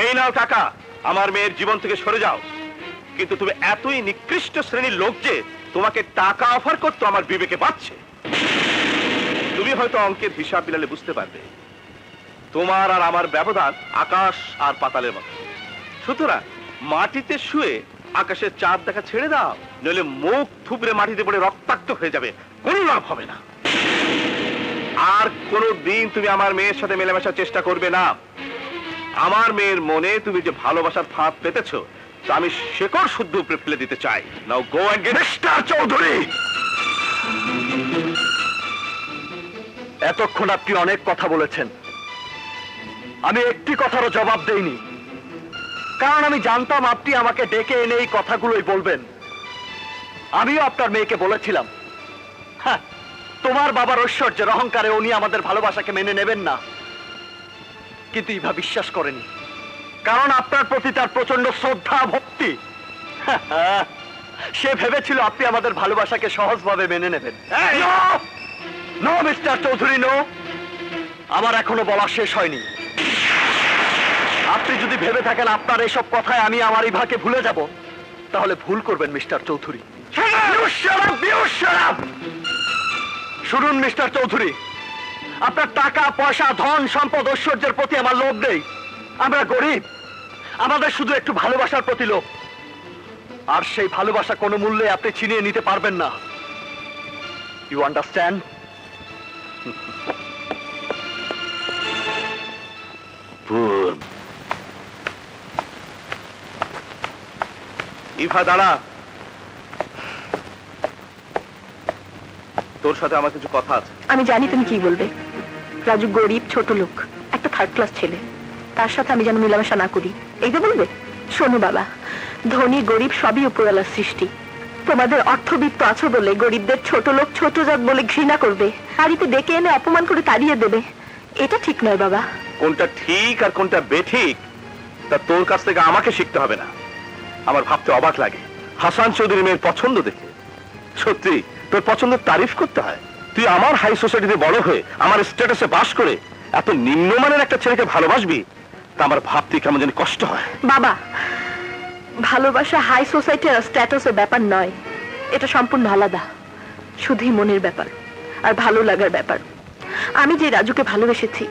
এই নাও টাকা, আমার মেয়ের জীবন থেকে সরে যাও, কিন্তু তুমি এতই নিকৃষ্ট শ্রেণীর লোক যে তোমাকে টাকা অফার করতে আমার বিবেকে বাজছে। তুমি হয়তো অঙ্কের হিসাব মিলালে বুঝতে পারবে তোমার আর আমার ব্যবধান আকাশ আর পাতালের মতো। সুতরাং মাটিতে শুয়ে আকাশের চাঁদ দেখা ছেড়ে দাও, নইলে মুখ থুবড়ে মাটিতে পড়ে রক্তাক্ত হয়ে যাবে, কোনো লাভ হবে না। আর কোনো দিন তুমি আমার মেয়ের সাথে মেলামেশার চেষ্টা করবে না। আমার মেয়ের মনে তুমি যে ভালোবাসার ফাঁদ পেতেছ তা আমি শেকড় শুদ্ধ উপরে ফেলে দিতে চাই। Now go and get. Mister Chowdhury, এতক্ষণ আপনি অনেক কথা বলেছেন, আমি একটি কথারও জবাব দেইনি, কারণ আমি জানতাম আপনি আমাকে ডেকে এনে এই কথাগুলোই বলবেন। আমিও আপনার মেয়েকে বলেছিলাম, হ্যাঁ, তোমার বাবার ঐশ্বর্যের অহংকারে উনি আমাদের ভালোবাসাকে মেনে নেবেন না, কিন্তু ইভা বিশ্বাস করেনি, কারণ আপনার প্রতি তার প্রচন্ড শ্রদ্ধা ভক্তি। সে ভেবেছিল আপনি আমাদের ভালোবাসাকে সহজভাবে মেনে নেবেন। নো মিস্টার চৌধুরী, নো, আমার এখনো বলা শেষ হয়নি। আপনি যদি ভেবে থাকেন আপনার এসব কথায় আমি আমার ইভাকে ভুলে যাব, তাহলে ভুল করবেন মিস্টার চৌধুরী। শুনুন মিস্টার চৌধুরী, আপনার টাকা পয়সা ধন সম্পদ ঐশ্বর্যের প্রতি আমার লোভ নেই। আমরা গরিব, আমাদের শুধু একটু ভালোবাসার প্রতি লোভ, আর সেই ভালোবাসা কোনো মূল্যে আপনি ছিনিয়ে নিতে পারবেন না। You understand? ইভা দাঁড়া, তোর সাথে আমার কিছু কথা আছে। আমি জানি তুমি কি বলবে। রাজু গরিব, ছোট লোক, একটা থার্ড ক্লাস ছেলে, তার সাথে আমি যেন মেলামেশা না করি, এই তো বলবে? শোনো বাবা, ধনী গরিব সবই উপরওয়ালার সৃষ্টি। তোমাদের অর্থবিত্ত আছো বলে গরিবদের ছোট লোক ছোট জাত বলে ঘৃণা করবে, বাড়িতে ডেকে এনে অপমান করে তাড়িয়ে দেবে, এটা ঠিক নয় বাবা। কোনটা ঠিক আর কোনটা বেঠিক তা তোর কাছ থেকে আমাকে শিখতে হবে না। আমার ভাবতে অবাক লাগে হাসান চৌধুরী মেয়ের পছন্দ দেখে। সত্যি তোর পছন্দের তারিফ করতে হয়? তুই আমার হাই সোসাইটিতে বড় হয়ে আমার স্ট্যাটাসে বাস করে এত নিম্নমানের একটা ছেলেকে ভালোবাসবি, তা আমার ভাবতে কেমন জানি কষ্ট হয়। বাবা, ভালোবাসা হাই সোসাইটি আর স্ট্যাটাসের ব্যাপার নয়, এটা সম্পূর্ণ আলাদা, শুধুই মনের ব্যাপার আর ভালো লাগার ব্যাপার। আমি যে রাজুকে ভালোবেসেছি,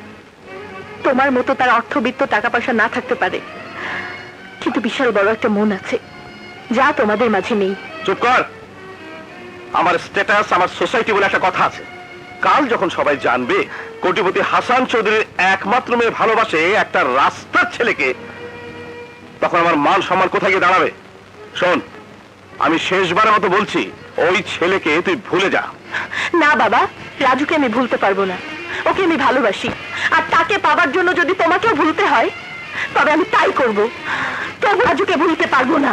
তোমার মতো তার অর্থবিত্ত টাকা পয়সা না থাকতে পারে, কিন্তু বিশাল বড় একটা মন আছে, যা তোমাদের মাঝে নেই। চুপ কর, আমার স্ট্যাটাস, আমার সোসাইটি বলে একটা কথা আছে। কাল যখন সবাই জানবে কোটিপতি হাসান চৌধুরীর একমাত্র মেয়ে ভালোবাসে একটা রাস্তার ছেলেকে, তখন আমার মান সম্মান কোথায় গিয়ে দাঁড়াবে? শোন, আমি শেষবারের মতো বলছি, ওই ছেলেকে তুই ভুলে যা। না বাবা, রাজুকে আমি ভুলতে পারবো না। ওকে আমি ভালোবাসি, আর তাকে পাবার জন্য যদি তোমাকেও ভুলতে হয় তবে আমি তাই করব। তবু রাজুকে ভুলতে পারবো না।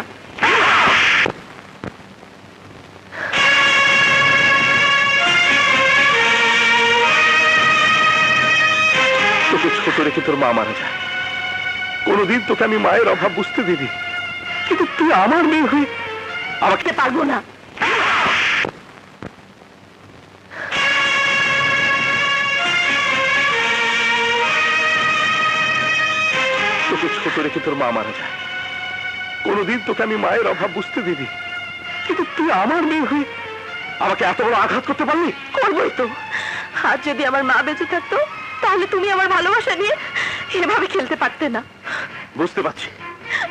তোকে ছোট রেখে তোর মা মারা যায়, কোনোদিন তোকে আমি মায়ের অভাব বুঝতে দিবি, কিন্তু তুই আমার মেয়ে হয়ে আমাকে পারবো না। তোকে ছোট রেখে তোর মা মারা যায়, কোনোদিন তোকে আমি মায়ের অভাব বুঝতে দিবি, কিন্তু তুই আমার মেয়ে হয়ে আমাকে এত বড় আঘাত করতে পারলি? করবোই তো। আজ যদি আমার মা বেঁচে থাকতো তাহলে তুমি আমার ভালোবাসা নিয়ে এভাবে খেলতে পারতে না। বুঝতে পারছি,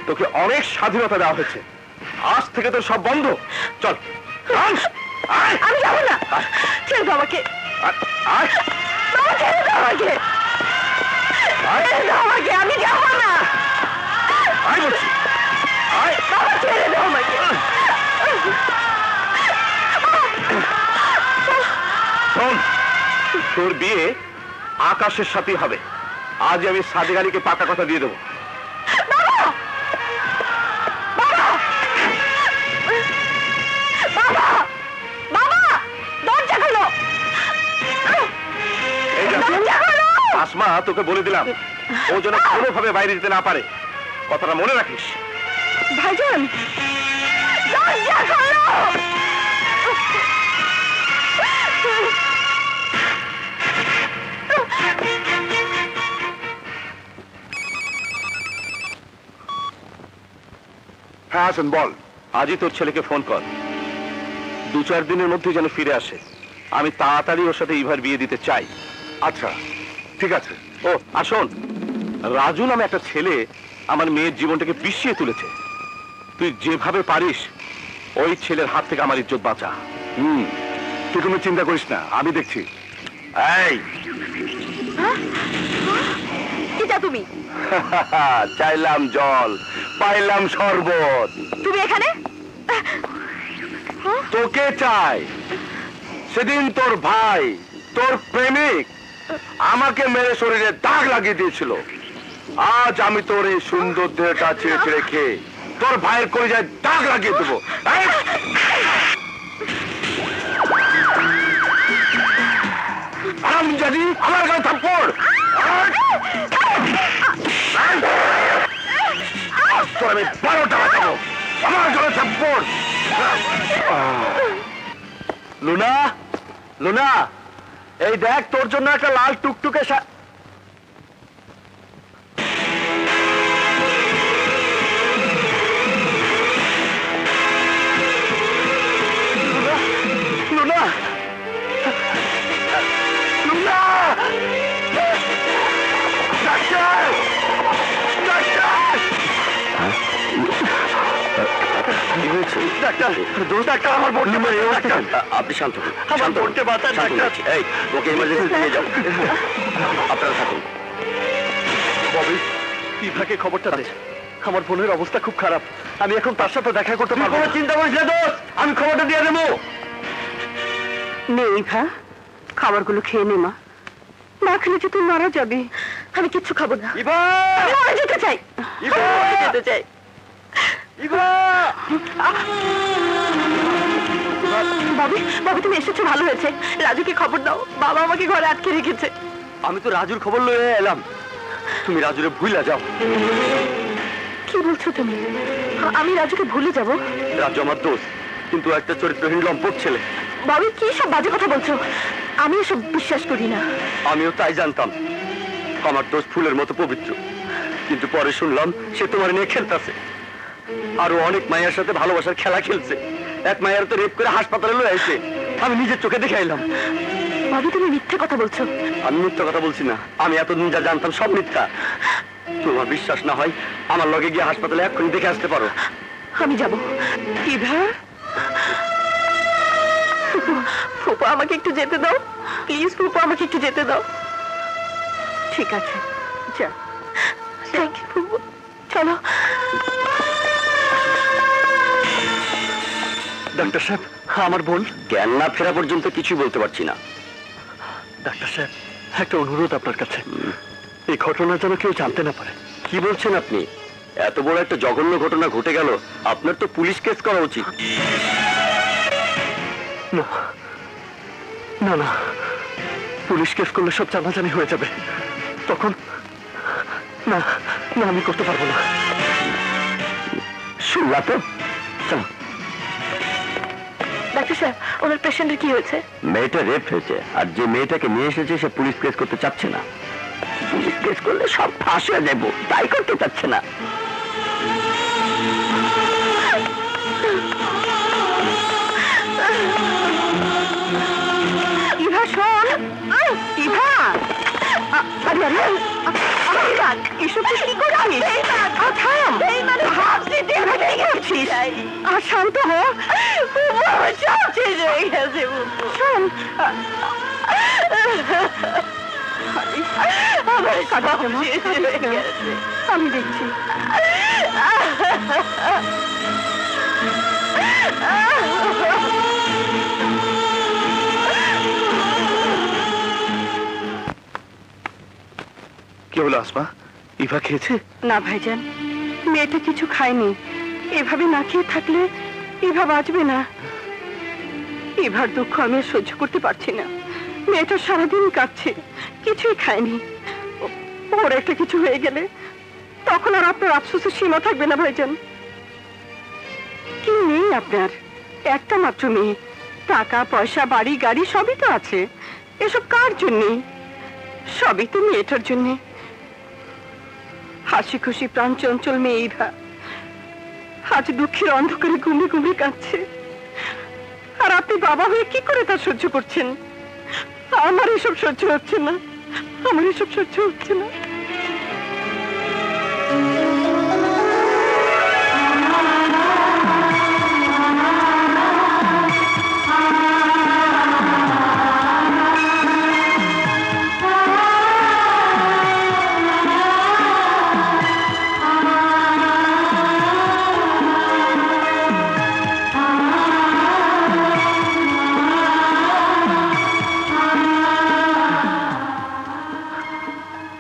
তোকে অনেক স্বাধীনতা দেওয়া হয়েছে, আজ থেকে তোর সব বন্ধ। চল, আয়, আয়, আমি যাবো না। ছেড়ে দাও আমাকে। আয়, আয়, বাবা, ছেড়ে দাও আমাকে। আয়, ছেড়ে দাও আমাকে, আমি যাবো না। আয় বলছি, আয়। বাবা, ছেড়ে দাও আমাকে। শোন, তোর বিয়ে আকাশের সাথেই হবে। আজ আমি সাদেক আলীকে পাকা কথা দিয়ে দেবো। বাবা, বাবা, দরজা খোলো। এই যা, দরজা খোলো। আসমা, তোকে বলে দিলাম ও যেন কোনোভাবে বাইরে যেতে না পারে, কথাটা মনে রাখিস। ভাইজান, দরজা খোলো। হ্যাঁ হাসান বল। আজই তোর ছেলেকে ফোন কর, 2-4 দিনের মধ্যে যেন ফিরে আসে। আমি তাড়াতাড়ি ওর সাথে ইভার বিয়ে দিতে চাই। আচ্ছা ঠিক আছে। ও আর শোন, রাজু নামে একটা ছেলে আমার মেয়ের জীবনটাকে পিষিয়ে তুলেছে। তুই যেভাবে পারিস ওই ছেলের হাত থেকে আমার ইজ্জত বাঁচা। তুই কোনো চিন্তা করিস না, আমি দেখছি। এই কি চাও তুমি? চাইলাম জল, পাইলাম শরবত। তুমি এখানে? তোকে চাই। সেদিন তোর ভাই, তোর প্রেমিক আমাকে মেরে শরীরে দাগ লাগিয়ে দিয়েছিল। আজ আমি তোর এই সুন্দর দেহটা ছেড়ে ছেড়ে খেয়ে তোর ভাইয়ের কলিজায় দাগ লাগিয়ে দেবো। এই! হারামজাদি, আমার গায়ে থাপ্পড়। তোর আমি 12টা বাজাবো, আমার গায়ে থাপ্পড়। লুনা, লুনা, এই দেখ তোর জন্য একটা লাল টুকটুকে লুনা, লুনা, ডাক্তার! ডাক্তার! কি হয়েছে? ডাক্তার, ডাক্তার, আমার বোনকে মেরে ডাক্তার। আপনি শান্ত হন, আমার বোনকে বাঁচান ডাক্তার। এই ওকে ইমার্জেন্সি নিয়ে যাও। আপনারা থাকুন। ববি, ইভাকে খবরটা দে। আমার বোনের অবস্থা খুব খারাপ, আমি এখন তার সাথে দেখা করতে পারবো না। চিন্তা করিস না দোস্ত, আমি খবরটা দিয়ে দেবো। নে ইভা, খাবারগুলো খেয়ে নে মা। না খেলে যে তুই মারা যাবি। আমি কিচ্ছু খাবো না। ইভা, আমি মারা যেতে চাই। ইভা! আমি মারা যেতে চাই। ইভা! ববি, ববি তুমি এসেছো, ভালো হয়েছে। রাজুকে খবর দাও, বাবা আমাকে ঘরে আটকে রেখেছে। আমি তো রাজুর খবর লয়ে এলাম, তুমি রাজুরে ভুইলা যাও। কি বলছো তুমি? আমি রাজুকে ভুলে যাব? রাজু আমার দোস্ত, কিন্তু একটা চরিত্রহীন লম্পট ছেলে। ববি, কি সব বাজে কথা বলছো? আমি এসব বিশ্বাস করি না। আমিও তাই জানতাম, আমার দোস্ত ফুলের মতো পবিত্র, কিন্তু পরে শুনলাম সে তোমার নিয়ে খেলতেছে। আরো অনেক মায়ের সাথে ভালোবাসার খেলা খেলছে। এক মায়ের তো রেপ করে হাসপাতালে লয়ে আইছে, আমি নিজের চোখে দেখে এলাম। ববি, তুমি মিথ্যে কথা বলছো। আমি মিথ্যা কথা বলছি না, আমি এতদিন যা জানতাম সব মিথ্যা। তোমার বিশ্বাস না হয় আমার লগে গিয়ে হাসপাতালে এক্ষুনি দেখে আসতে পারো। আমি যাব। ইভা, ফুপু ফুপু আমাকে একটু যেতে দাও প্লিজ ফুপু আমাকে একটু যেতে দাও ঠিক আছে যা থ্যাংক ইউ ফুপু চলো ডাক্তার সাহেব আমার বোন জ্ঞান না ফেরা পর্যন্ত কিছুই বলতে পারছি না। ডাক্তার সাহেব একটা অনুরোধ আপনার কাছে এই ঘটনা যেন কেউ জানতে না পারে। কি বলছেন আপনি? এত বড় একটা জঘন্য ঘটনা ঘটে গেল, আপনার তো পুলিশ কেস করা উচিত। না না না পুলিশ কেস করলে সব জানাজানি হয়ে যাবে, তখন না না আমি করতে পারবো না। শুনলা তো? চলো। ডাক্তার সাহেব ওনার পেশেন্টের কি হয়েছে? মেয়েটা রেপ হয়েছে, আর যে মেয়েটাকে নিয়ে এসেছে সে পুলিশ কেস করতে চাচ্ছে না। পুলিশ কেস করলে সব ফাঁস হয়ে যাবো, তাই করতে চাচ্ছে না। ইভা শোন ইভা আরে আরে এসব তুই কি করছিস? থাম ভাবছি দেখে গেছিস আর শান্ত হ সব শেষ হয়ে গেছে শোন আমার কথা আমি দেখছি কি হলো আসমা, ইভা খেয়েছে? না ভাইজান মেয়েটা কিছু খায়নি, এভাবে না খেয়ে থাকলে ইভা বাঁচবে না। ইভার দুঃখ আমি আর সহ্য করতে পারছি না। মেয়েটা সারাদিন কাঁদছে, কিছুই খায়নি। ওর একটা কিছু হয়ে গেলে তখন আর আপনার আফসোসের সীমা থাকবে না ভাইজান। কি নেই আপনার? একটা মাত্র মেয়ে, টাকা পয়সা বাড়ি গাড়ি সবই তো আছে। এসব কার জন্যে? সবই তো মেয়েটার জন্যে। হাসি খুশি প্রাণ চঞ্চল মেয়ে ইভা আজ দুঃখের অন্ধকারে ঘুমে ঘুমে কাঁদছে, আর আপনি বাবা হয়ে কি করে তা সহ্য করছেন? আমার এসব সহ্য হচ্ছে না, আমার এসব সহ্য হচ্ছে না।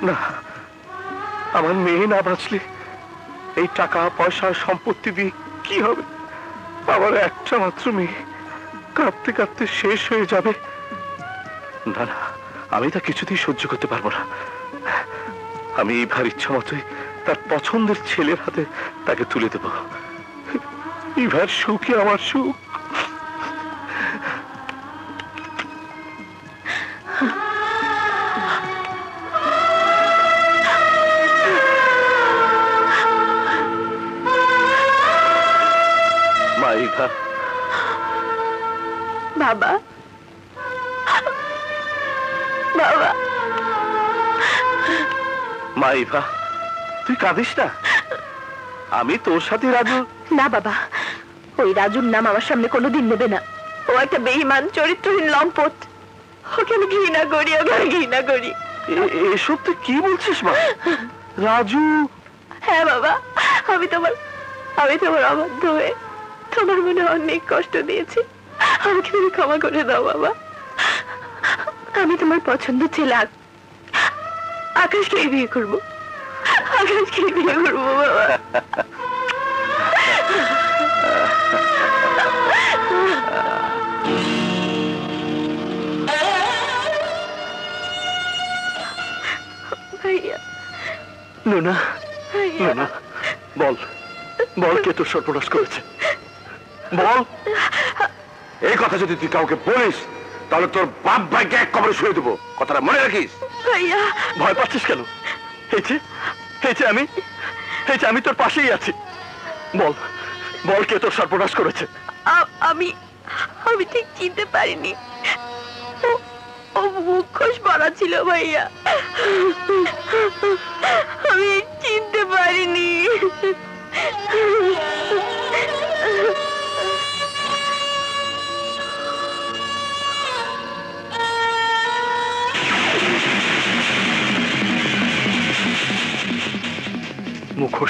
না, আমার মেয়ে না বাঁচলে এই টাকা পয়সা সম্পত্তি দিয়ে কি হবে? আমার একটা মাত্র মেয়ে কাঁদতে কাঁদতে শেষ হয়ে যাবে। না না, আমি তা কিছুতেই সহ্য করতে পারবো না। আমি ইভার ইচ্ছা মতোই তার পছন্দের ছেলের হাতে তাকে তুলে দেব। ইভার সুখে আমার সুখ। মা ইভা, বাবা বাবা মা ইভা, তুই কাঁদিস না। আমি তোর সাথে রাজু। না বাবা, ওই রাজুর নাম আমার সামনে কোনোদিন নেবে না। ও একটা বেঈমান চরিত্রহীন লম্পট। ওকে আমি ঘৃণা করি, ওকে আমি ঘৃণা করি। এসব তুই কি বলছিস মা? রাজু? হ্যাঁ বাবা, আমি তোমার অবাধ্য হয়ে তোমার মনে অনেক কষ্ট দিয়েছি। আমাকে তুমি ক্ষমা করে দাও বাবা। আমি তোমার পছন্দ ছেলে আকাশকে বিয়ে করবো, আকাশকে বিয়ে করবো বাবা। ভাইয়া নোনা ভাইয়া নোনা বল বল কে তোর সর্বনাশ করেছে বল। এই কথা যদি তুই কাউকে বলিস তাহলে তোর বাপ ভাইকে এক কবরে শুয়ে দেবো, কথাটা মনে রাখিস। ভাইয়া ভয় পাচ্ছিস কেন? আমি তোর পাশেই আছি। বল বল কে তোর সর্বনাশ করেছে? আমি ঠিক চিনতে পারিনি। ও মুখোশ পরা ছিল ভাইয়া, আমি চিনতে পারিনি।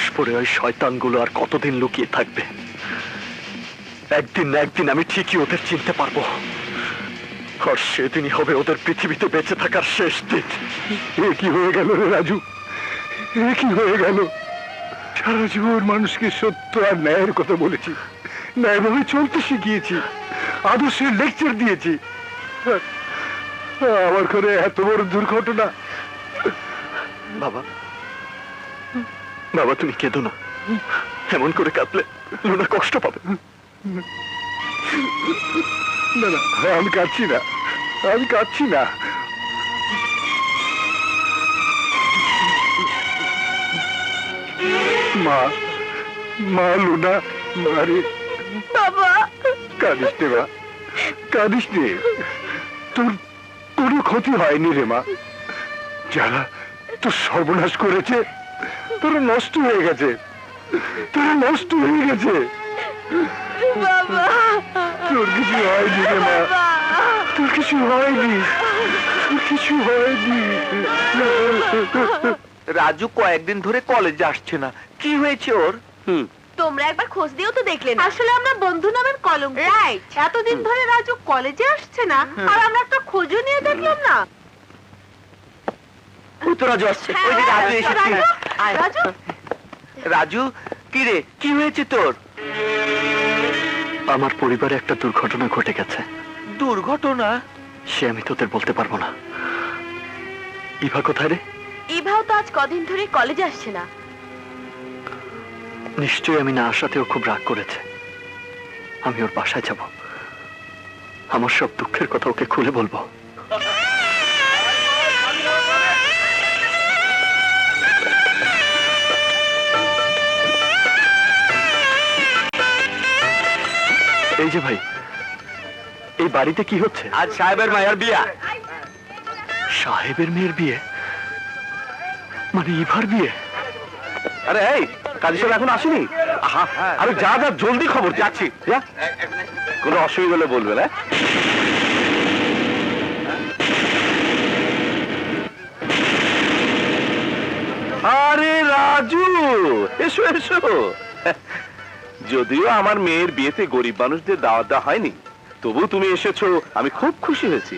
মুখোশ পরে ওই শয়তানগুলো আর কতদিন লুকিয়ে থাকবে? একদিন না একদিন আমি ঠিকই ওদের চিনতে পারবো, আর সেদিনই হবে ওদের পৃথিবীতে বেঁচে থাকার শেষ দিন। এ কি হয়ে গেল রে রাজু, এ কি হয়ে গেল? সারা জীবন মানুষকে সত্য আর ন্যায়ের কথা বলেছি, ন্যায়ভাবে চলতে শিখিয়েছি, আদর্শের লেকচার দিয়েছি। আমার ঘরে এত বড় দুর্ঘটনা। বাবা, বাবা তুমি কেঁদো না, এমন করে কাঁদলে লুনা কষ্ট পাবে। না না, আমি কাঁদছি না, আমি কাঁদছি না। মা, মা লুনা, মারে বাবা, কাঁদিস নে মা, কাঁদিস নে। তোর কোনো ক্ষতি হয়নি রে মা। যারা তোর সর্বনাশ করেছে তোরা নষ্ট হয়ে গেছে, তোরা নষ্ট হয়ে গেছে। বাবা, তোর কিছু হয়নি রে মা, তোর কিছু হয়নি, তোর কিছু হয়নি। রাজু কয়েকদিন ধরে কলেজে আসছে না, কি হয়েছে ওর? তোমরা একবার খোঁজ দিয়েও তো দেখলে না। আসলে আমরা বন্ধু নামের কলঙ্ক। রাইট, এতদিন ধরে রাজু কলেজে আসছে না, আর আমরা একটা খোঁজও নিয়ে দেখলাম না। ওই তো রাজু আসছে। ওই যে রাজু এসেছে। আয়। রাজু, রাজু, কি রে, কি হয়েছে তোর? আমার পরিবারে একটা দুর্ঘটনা ঘটে গেছে, দুর্ঘটনা? সে আমি তোদের বলতে পারবো না। ইভা কোথায় রে? ইভাও তো আজ কদিন ধরে কলেজে আসছে না। নিশ্চয়ই আমি না আসাতেও খুব রাগ করেছে। আমি ওর বাসায় যাব, আমার সব দুঃখের কথা ওকে খুলে বলবো। এই যে ভাই, এই বাড়িতে কি হচ্ছে? আজ সাহেবের মায়ের বিয়া। সাহেবের মেয়ের বিয়ে? মানে ইভার বিয়ে? আরে এই কাজী সাহেব এখন আসেনি? আহা, আরে যা যা, জলদি খবর দে। যাচ্ছি। যা। কোনো অসুবিধা হলে বলবে না। আরে রাজু, এসো এসো। যদিও আমার মেয়ের বিয়েতে গরিব মানুষদের দাওয়াত দেওয়া হয়নি, তবু তুমি এসেছো, আমি খুব খুশি হয়েছি।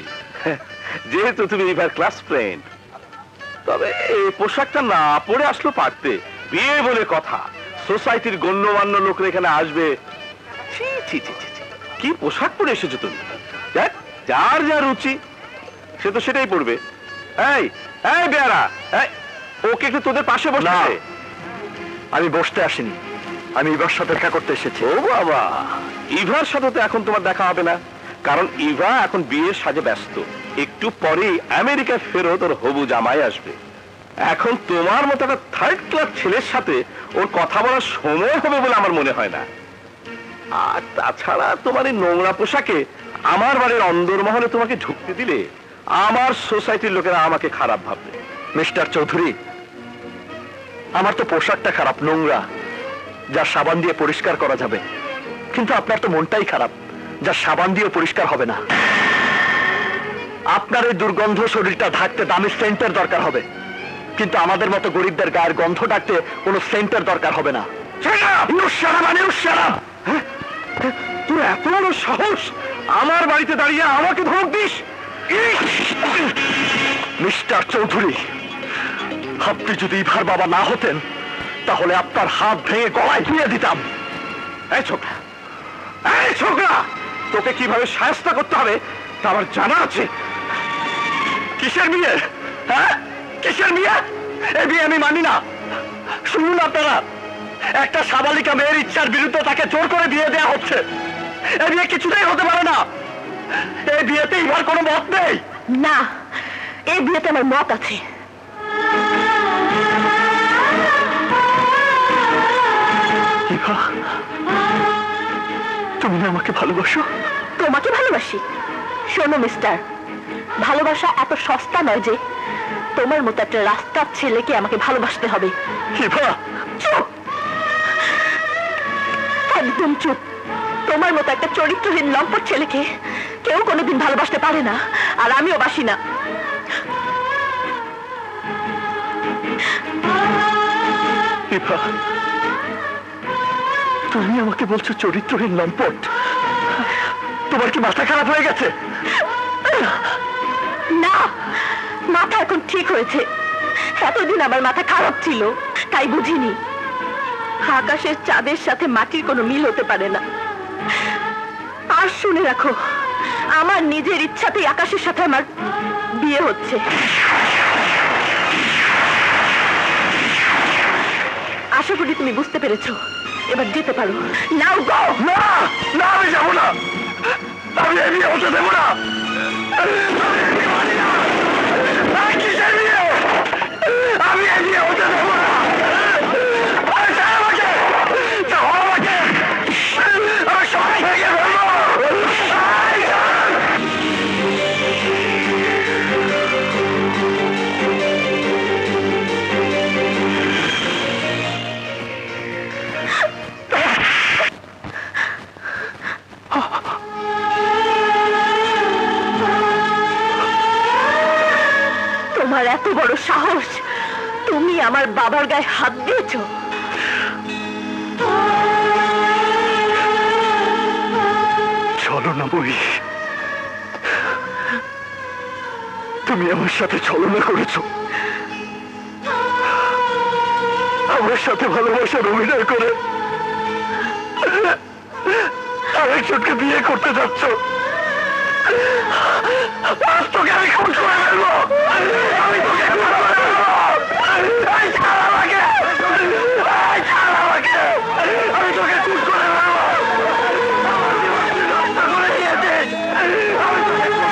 যেহেতু তুমি এবার ক্লাস ফ্রেন্ড। তবে এই পোশাকটা না পরে আসলো পারতে, বিয়ে বলে কথা, সোসাইটির গণ্যমান্য লোকরা এখানে আসবে। ছি ছি ছি ছি ছি। কি পোশাক পরে এসেছো তুমি? দেখ, যার যা রুচি সে তো সেটাই পড়বে। এই এই বেয়ারা, এই, ওকে একটু তোদের পাশে বসে। না, আমি বসতে আসিনি, আমি ইভার সাথে দেখা করতে এসেছি। ও বাবা, ইভার সাথে তো এখন তোমার দেখা হবে না, কারণ ইভা এখন বিয়ের সাজে ব্যস্ত। একটু পরেই আমেরিকা ফেরত ওর হবু জামাই আসবে। এখন তোমার মতো একটা থার্ড ক্লাস ছেলের সাথে ওর কথা বলার সময় হবে বলে আমার মনে হয় না। আর তাছাড়া তোমার এই নোংরা পোশাকে আমার বাড়ির অন্দরমহলে তোমাকে ঢুকতে দিলে আমার সোসাইটির লোকেরা আমাকে খারাপ ভাববে। মিস্টার চৌধুরী, আমার তো পোশাকটা খারাপ, নোংরা, যা সাবান দিয়ে পরিষ্কার করা যাবে, কিন্তু আপনার তো মনটাই খারাপ, যা সাবান দিয়ে পরিষ্কার হবে না। আপনার এই দুর্গন্ধ শরীরটা ঢাকতে দামি সেন্টের দরকার হবে, কিন্তু আমাদের মতো গরিবদের গায়ের গন্ধ ঢাকতে কোনো সেন্টের দরকার হবে না। তোর এত বড় সাহস, আমার বাড়িতে দাঁড়িয়ে আমাকে ধমক দিস? মিস্টার চৌধুরী, আপনি যদি ইভার বাবা না হতেন তাহলে আপনার হাত ভেঙে গলায় ধুয়ে দিতাম। এই ছোকরা, এই ছোকরা, তোকে কিভাবে শায়েস্তা করতে হবে তা আমার জানা আছে। কিসের বিয়ে? হ্যাঁ, কিসের বিয়ে? এই বিয়ে আমি মানি না। শুনুন আপনারা, একটা সাবালিকা মেয়ের ইচ্ছার বিরুদ্ধে তাকে জোর করে বিয়ে দেওয়া হচ্ছে। এই বিয়ে কিছুতেই হতে পারে না। এই বিয়েতে ইভার কোনো মত নেই। না, এই বিয়েতে আমার মত আছে। ইভা, তুমি না আমাকে ভালোবাসো? তোমাকে ভালোবাসি? শোনো মিস্টার, ভালোবাসা এত সস্তা নয় যে তোমার মতো একটা রাস্তার ছেলেকে আমাকে ভালোবাসতে হবে। ইভা, চুপ, একদম চুপ। তোমার মতো একটা চরিত্রহীন লম্পট ছেলেকে কেউ কোনোদিন ভালোবাসতে পারে না, আর আমিও বাসি না। ইভা, তুমি আমাকে বলছো চরিত্রহীন লম্পট? তোমার কি মাথা খারাপ হয়ে গেছে? না, মাথা এখন ঠিক হয়েছে। এতদিন আমার মাথা খারাপ ছিল, তাই বুঝিনি আকাশের চাঁদের সাথে মাটির কোনো মিল হতে পারে না। আর শুনে রাখো, আমার নিজের ইচ্ছাতেই আকাশের সাথে আমার বিয়ে হচ্ছে। আশা করি তুমি বুঝতে পেরেছো। এবার যেতে পারো। নাও গো। না না, আমি যাবো না, আমি এই বিয়ে হতে দেবো না। কিসের বিয়ে? আমি এই বিয়ে হতে দেবো না। আরে ছাড় আমাকে, ছাড়ো আমাকে, আমি সব ভেঙে ফেলবো। আরে ছাড়। তোমার এত বড় সাহস, তুমি আমার বাবার গায়ে হাত দিয়েছো? ছলনা বই, তুমি আমার সাথে ছলনা করেছো। আমার সাথে ভালোবাসার অভিনয় করে আরেকজনকে বিয়ে করতে যাচ্ছ। আজ তোকে আমি খুন করে ফেলবো। আমি তোকে খুন করে ফেলবো। এই ছাড় আমাকে, এই ছাড় আমাকে, আমি তোকে খুন করে ফেলবো। আমার জীবন তুই নষ্ট করে দিয়েছিস। আমি তোকে খুন করে ফেলবো।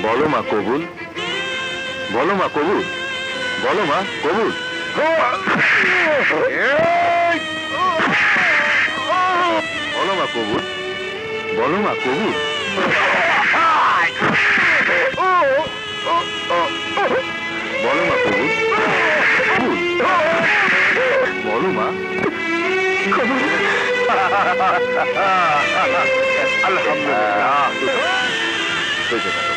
বলো মা কবুল, বলো মা কবুল, বলো মা কবুল। বলো মা কবুল, বলো মা কবুল। বলো মা কবুল, কবুল। বলো মা কবুল। আলহামদুলিল্লাহ।